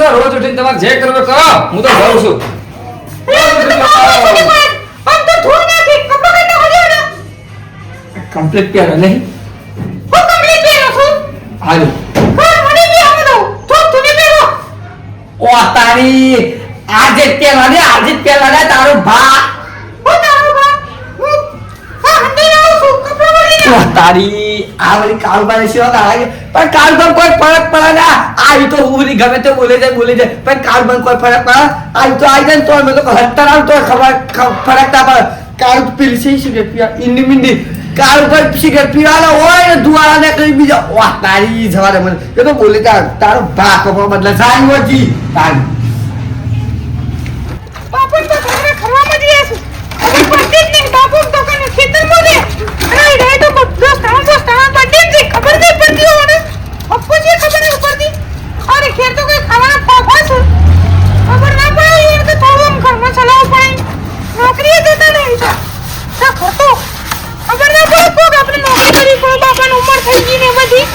રોજ ઉઠીને તમારે જે કરવું કરો હું તો જાઉં છું કમ્પ્લીટ પહેરો નહીં હાલો ઓ તારી આજે પહેલા ને તારો ભા તારી આ વાળી કાળબાને શું લાગે પણ કાળબન કોઈ ફરક પડે ના આવી તો ઉરી ગમે તે બોલે જાય પણ કાળબન કોઈ ફરક પડે આવી તો આવી જાય તો મેં તો હત્તર આવ તો ખબર ફરક ના પડે કાળ પીલી છે સિગરેટ પીવા ઇન્ડી મિન્ડી કાળ ઉપર સિગરેટ પીવાના હોય ને દુવાળા ને કઈ બીજા વાહ તારી જવાને મને એ તો બોલે તારો ભા કપડો બદલા જાય હોજી તારી બાપુ તો ઘરે ખરવા મજી આસુ અરે પડતી જ નહીં બાપુ તો કને ખેતર માં દે અરે રે તો દોસ્તાના પડતી જ ખબર નહીં પડતી હોને અપ્પુ જે ખબર નહીં પડતી અરે ખેર તો કોઈ ખાવાના ફાફા છે ખબર ના પડે એ તો થોડું ઘરમાં ચલાવવું પડે નોકરી જતા નહીં તો ખતો ખબર ના પડે કોક આપણે નોકરી કરવી પડે બાપાની ઉંમર થઈ ગઈ ને બધી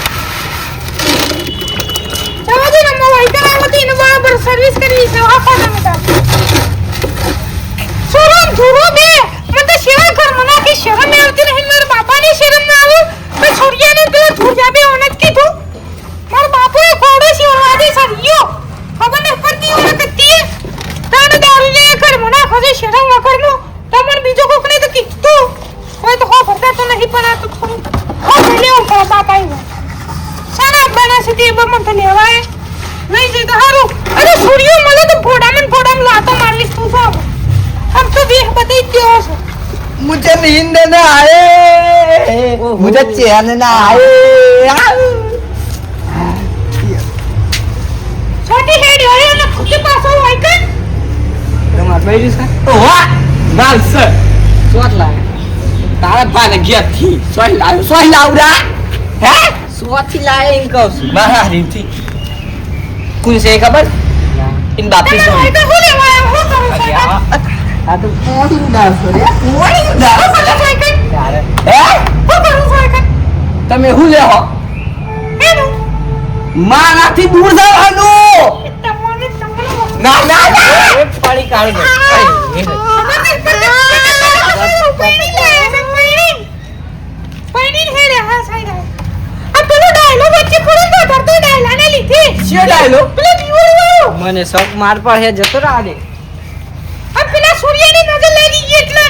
જવા દે ને મો વૈતર આવતી ને બરાબર સર્વિસ કરવી છે આખો ના મતા સોરમ ધુરો બે મને તો શેવા ઘર મના કે શરમ આવતી નહીં મારા બાપાની શરમ ના આવે તો છોડિયાને પેલા ધુજા બે ઓનત કીધું મારા બાપુએ ખોડો શિવવા દે સરિયો ખબર ન પડતી ઓને કતી તાને દારૂ લે ઘર મના ખજે શરમ વગરનો તમને બીજો કોકને તો કીધું કોઈ તો હો ભરતા તો નહીં પણ આ તો થોડું હો લેવું પડે બાપાએ સારા બનાસે તે બમન તો લેવાય નહીં જઈ તો હારું અરે છોડિયો મને તો ફોડામાં લાતો મારલી તું સાબ हम तो भी बता दियो मुझे नींद न आए मुझे चैन न आए छोटी हेड हो ना खुद के पास हो आई कर તમાર ભાઈ છે ઓ વાહ નાસ સોટ લાગે તારા ભાને ગયા થી સોઈ લાવડા હે સોથી લાય ઇન કહું છું મારા રીથી કોણ છે ખબર ઇન બાપી તમે હોય તો હું લેવા હું કરું છું આ તો કોણ ઉડાસ રે યાર તમે હું લેહો મારાથી દૂર જવાનું ના એક પાણી કાઢ દે મને શોક માર પર હે જતો રા દે પેલા સૂર્યની નજર લાગી ગઈ એટલે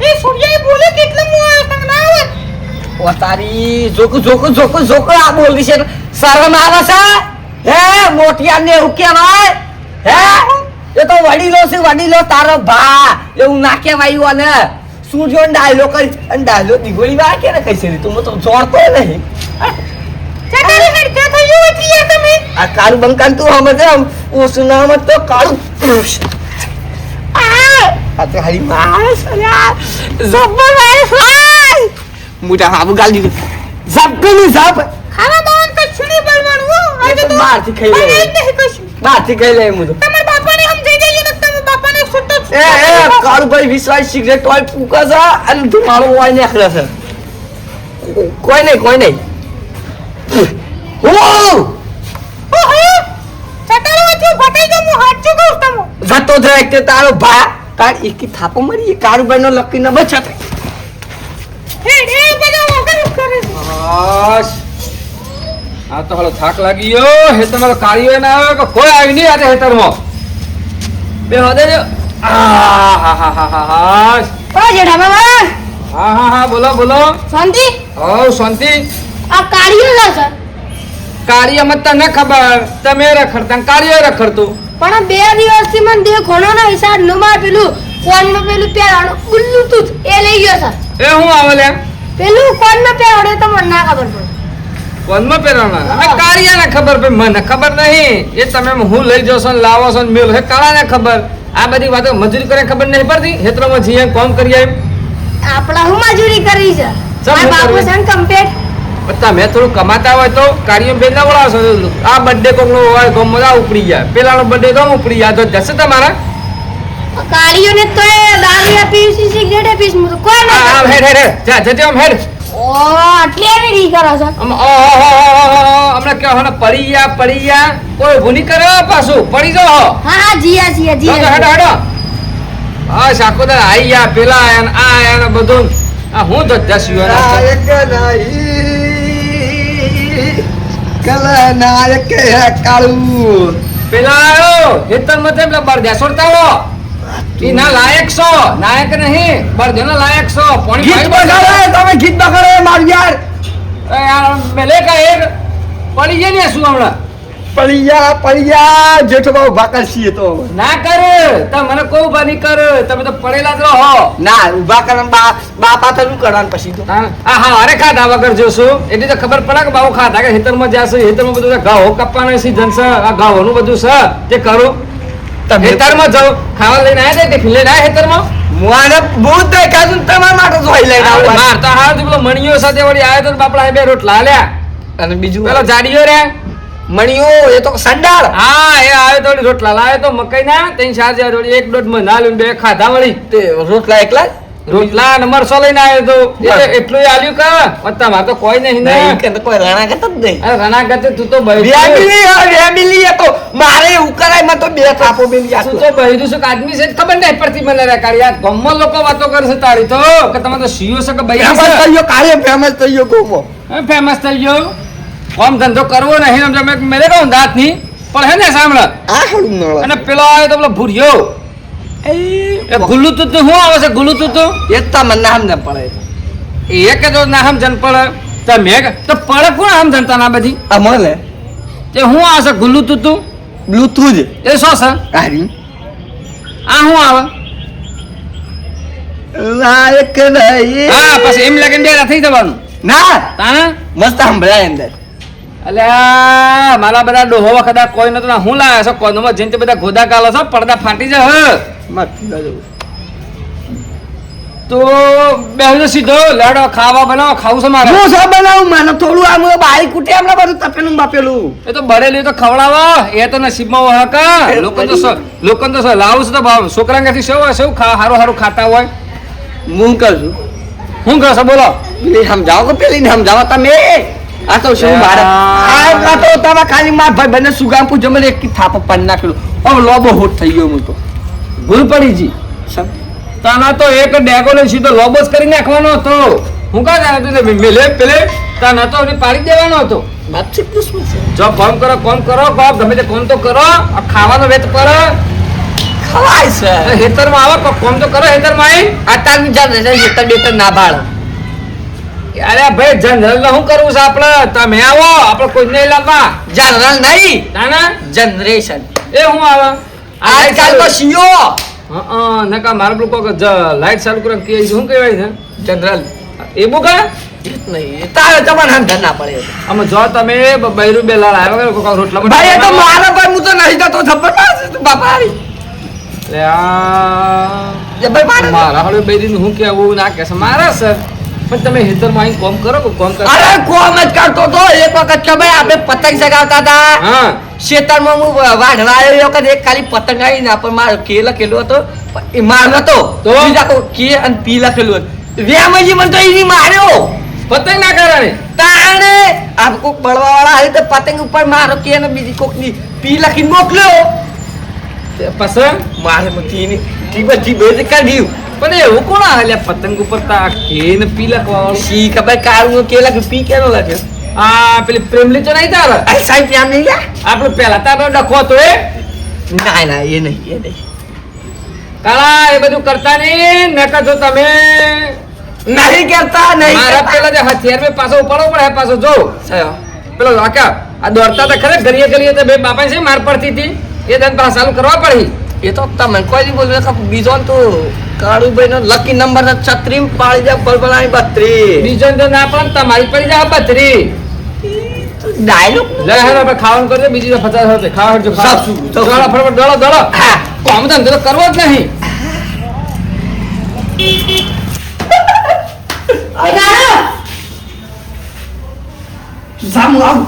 એ સૂર્યએ બોલે કેટલા મો ના આવે ઓ તારી જોકો આ બોલવી છે શરમ આવે છે હે મોટિયા ને એવું કહેવાય હે એ તો વડીલો તારો ભા એવું ના કહેવાય અને સૂર્ય ડાયલો કરી અને ડાયલો દીગોળી વા કે ને કઈ છે તું તો જોડતો નહીં ચટારી હેડ કે થઈ ગયો છે તમે આ કાળું બંકાન તું સમજે ઓ સુનામ તો કાળું આ તો હરી માસ અલ્યા જબ્બર વાય મોટા હાબુ ગાલ દીધું ઝપકની ઝપ ખાવા બાવન કશું નહીં બળવાનું આજે તો બહારથી ખાઈ લે નહીં કશું બહારથી ખાઈ લે હું તો તમારા બાપાને સમજાઈ જઈએ ને તમે બાપાને છૂટો એ કાળુભાઈ વિશ્વાસ સિગરેટ ઓઇલ ફૂકા છે અને ધુમાડો ઓઇલ નીકળે છે કોઈ નહીં ઓહો ચટારી વચ્ચે ફટાઈ ગયો હું હાથ ચૂકું તમો જતો જ રહે તારો ભા કાળ એકી થાપો મારી કાળુભાઈ નો લકી ન બચત હેડ એ બધા વગર કરે છે બસ આ તો હાલો થાક લાગી ગયો હે તમારો કાળીઓ ના આવે કે કોઈ આવી નહીં આજે હેતરમાં બે હોદે જો હા ઓ જેઠા બાબા હા બોલો શાંતિ ઓ શાંતિ આ કાળીઓ લા સર કાળીઓ મત તને ખબર તમે રખડતા કાળીઓ રખડતું પણ 2 દિવસથી મને દેહ ઘણોનો હિસાબ ન માં પેલું કોનમાં પેલું પહેરાણું બ્લૂટૂથ એ લઈ ગયો સર એ હું આવે લે પેલું કોનમાં પહેરાડે તો મને ના ખબર પડે કોનમાં પહેરવાના હવે કાળિયાને ખબર ભાઈ મને ખબર નહીં એ તમે હું લઈ જશો ને લાવો છો ને મેલ હે કાળાને ખબર આ બધી વાતો મજૂરી કરે ખબર નહીં પડતી હેતરોમાં જઈએ કામ કરીએ આપડા હું મજૂરી કરી છે આ બાપુ સન કમ્પ્લીટ તમે થોડું કમાતા હોય તો કાળીઓ બેન ના વળાવશો આ બર્થડે કોકનો હોય ગમમાં આ ઉપડી જાય પેલાનો બર્થડે તો ઉપડી જાય તો જશે તમારા કાળીઓને તો દારૂ પીસી સિગરેટ પીસ મુ કોઈ ના હા હેડ જા જજે આમ હેડ ઓ આટલી એવી રી કરો છો હમણાં પેલા કે હને પડી ગયા કોઈ ઊભું નહીં કરે પાછું પડી જાઓ હા હા જીયા જીયા હેડો જીયા હેડો હા સાકોદર આઈ ગયા પેલા આયા ને આ આયા ને બધું આ હું તો નાયક નહીં કલનાયક હે કાળું પેલા આયો હેતર મતે પેલા બરદે છોડતાવો ઈ ના લાયક છો નાયક નહીં બરદે ના લાયક છો પાણી ગીત બગાડે તમે ગીત બગાડે માર યાર યાર મેલે કા એક પડી જાય ને શું હમણાં પડિયા જેઠો બાબુ ભાકર છીએ તો ના કરે તમે મને કોઈ ઉભા નહીં કરે તમે તો પડેલા જ રહો ના ઉભા કરે બાપા તો શું કરવાનું પછી તો હા હા અરે ખાધા વગર જોશું એટલે તો ખબર પડે કે બાબુ ખાધા કે ખેતરમાં જશે ખેતરમાં બધું ઘઉં કપવાનો સીઝન છે આ ઘઉંનું બધું છે જે કરું ખેતરમાં જાઉં ખાવા લઈને આવ્યા તે લઈને આવ્યા ખેતરમાં મુઆને બહુ દેખાતું તમારા માટે જોઈ લઈને આવવાનું. મારતા હાલ પેલો મણિયો સાથે વળી આવ્યો તો બાપડા બે રોટલા આલ્યા અને બીજું પેલો જાડીયો રે મણિયો એ તો સંડાળ હા એ આવ્યો તો વળી રોટલા લાવ્યો તો મકાઈ ના ત્રણ ચાર જેવા વળી એક દોઢ મહિના આલ્યું ને બે ખાધા વળી તે રોટલા એકલા રોટલા અને મરસો લઈને આવ્યો તો એટલું આલ્યું કે તમારે તો કોઈ નહીં ને નહીં કે તો કોઈ રાણા કરતા જ નહીં અરે રણા ગતે તું તો રેમિલી તો મારે એવું કરાય માં તો બે થાપો બેલી તું તો બહેરું છે કે આદમી છે ખબર નહીં પડતી મને રે કાળી આ ગમમાં લોકો વાતો કરશે તારી તો કે તમે તો સીઓ છે કે બહેરી ફેમસ છે થઈ ગયો કાલે ફેમસ થઈ ગયો ગોમો ફેમસ થઈ ગયો કોમ ધંધો કરવો નહીં એમ તમે મેરે કહું દાંત નહીં પણ હે ને સાંભળ આ હળું નળ અને પેલો આવ્યો તો પેલો ભૂરિયો એ ગુલ્લુ તું શું આવે છે ગુલ્લુ તું એ તા મને નામ ન પડે એ કે તો ના સમજણ પડે તો મેં તો પડે કોણ સમજણતા ના બધી અમલે તે હું આવે છે ગુલ્લુ તું બ્લૂટૂથ એ શું છે આરી આ શું આવે લાયક નહીં હા પછી એમ લાગે બે થઈ જવાનું ના તાને મસ્ત સંભળાય અંદર અલ્યા મારા બધા ડોહો વખત કોઈ નતો ને હું લાવ્યો છો કોનમાં જઈને તે બધા ગોદા કાલો છો પડદા ફાટી જાય તો બેહજો સીધો લાડો ખાવા બનાવો ખાવું છે મારે હું શું બનાવું મને થોડું આમ બારી કુટે હમણાં બધું તપેલું બાપેલું એ તો ભરેલી તો ખવડાવો એ તો નસીબમાં હોય કા લોકો તો લાવું છે તો ભાવ છોકરા ક્યાંથી શું હારું હારું ખાતા હોય હું કરું છું શું કહો છો બોલો પેલી સમજાવો કે પેલી ને સમજાવો તમે આ તો શું મારે આ તો તમે ખાલી માર ભાઈ બને સુગામ પૂછો મને એક થાપ પર નાખેલું હવે લોબો હોટ થઈ ગયો હું તો ભૂલ પડી જી તાના તો એક ડેગો ને સીધો લોબો જ કરી નાખવાનો હતો હું કા જાણતો મેલે પેલે તાના તો પાડી દેવાનો હતો વાતચીત પૂછવું છે જો કોમ કરો બાપ ગમે તે કોમ તો કરો આ ખાવાનો વેત કરો ખવાય છે હેતરમાં આવો કોમ તો કરો હેતરમાં આવી અત્યારની જનરેશન હેતર બેતર ના બાળ અરે ભાઈ જનરલ શું કરવું છે આપણે તમે આવો આપણે કોઈ નહીં લાવવા જનરલ નહીં તાના જનરેશન એ હું આવે આજકાલ તો સીઓ હા નકા મારા લોકો લાઈટ ચાલુ કરે કે શું કહેવાય છે જનરલ એ બુકા નહીં તારે તમને હંધર ના પડે અમે જો તમે બૈરું બે લાલ આવ્યો કોઈ રોટલા ભાઈ એ તો મારા પર હું તો નહીં જતો થપ્પડ મારશે તું બાપા લે આ એ ભાઈ મારે મારા હળે બૈરીનું હું કેવું ના કે છે મારા સર પણ તમે હેતરમાં અહીં કોમ કરો કે કોમ કરો અરે કોમ જ કરતો તો એક વખત તમે આપણે પતંગ ચગાવતા હતા હા ખેતરમાં હું વાઢવા આવ્યો એ વખત એક ખાલી પતંગ આવી ના પણ મારો કે લખેલું હતો એ માર નતો તો? બીજા કો કે અને પી લખેલું હતું વ્યામજી મને તો એની માર્યો પતંગ ના કારણે તાણે આ કોક બળવા વાળા આવી તો પતંગ ઉપર મારો કે ને બીજી કોક ની પી લખી મોકલ્યો પસંદ મારે મથી એની બધી બેજ કાઢ્યું પણ એવું કોણ હાલ્યા પતંગ ઉપર તા કેન પી લખવા સી ખબર કાળું કે લખ્યું પી કેનો લખ્યો આ પેલી પ્રેમલી તો નહીં તારે અરે સાહેબ આમ નહીં લ્યા આપણે પેલા તારો ડખો તો એ ના ના એ નહીં કાળા એ બધું કરતા નહીં નકર જો તમે નહીં કરતા નહીં મારા પેલા જે હથિયાર મેં પાછો ઉપાડવો પડે પાછો જો પેલો આકા આ દોડતા હતા ખરે ગલીએ ગલીએ તો બે બાપા છે માર પડતી હતી એ દન પાછા ચાલુ કરવા પડી એ તો તમને કોઈ નહીં બોલ્યું બીજો તો કાળુભાઈ નો લકી નંબર 36 પાડી દે બળબળાની 32 બીજો તો ના પણ તમારી પડી જાય બત્રી ડાયલોગ લે હવે આપણે ખાવાનું કરજો બીજી તો 50 હશે ખાવા હટજો સાચું, સાચું. દોડો ફટાફટ દોડો હા કોમ ધંધો તો કરવો જ નહીં સામુ આવ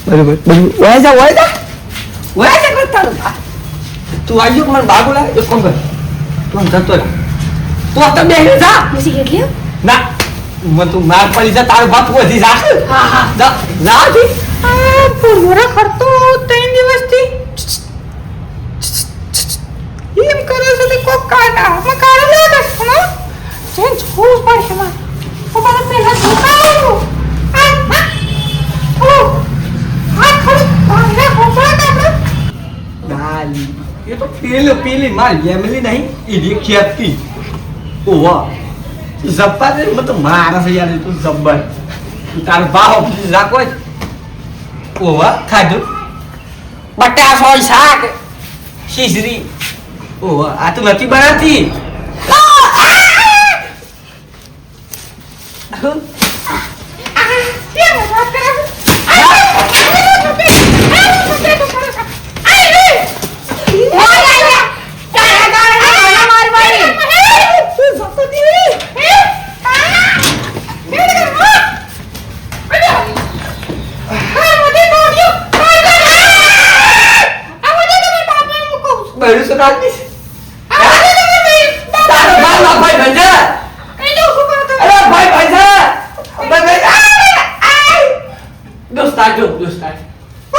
બરોબર ઓય જા કરતા તું આવ્યો મને બાગુ લાવ એક કોમ કર તું જતો રહે તો તમે બેહી જા પછી કેટલી ના મને તું માર પડી જા તારો બાપ વધી જા હા હા જા જા જી આ પૂરા ખર્ચો 3 દિવસથી એમ કરે છે તે કોક કાઢા માં કાઢો લે બસ નો જેન છોડ પડશે માં ઓ બાબા પેલા છોકાયો ઓ આ ખરું પાને હોપડા કાઢો ગાલી એ તો પેલી માર ફેમિલી નહીં ઈડી ખેતી ઓવા જબ્બા દે મત મારા છે યાર તું જબ્બર તાર ભાવ રાખો ઓવા ખાધું બટાસો શાક શીશરી ઓવા આ તો નથી બનાવતી કેમ વાત કરે બહેરું સો નાખી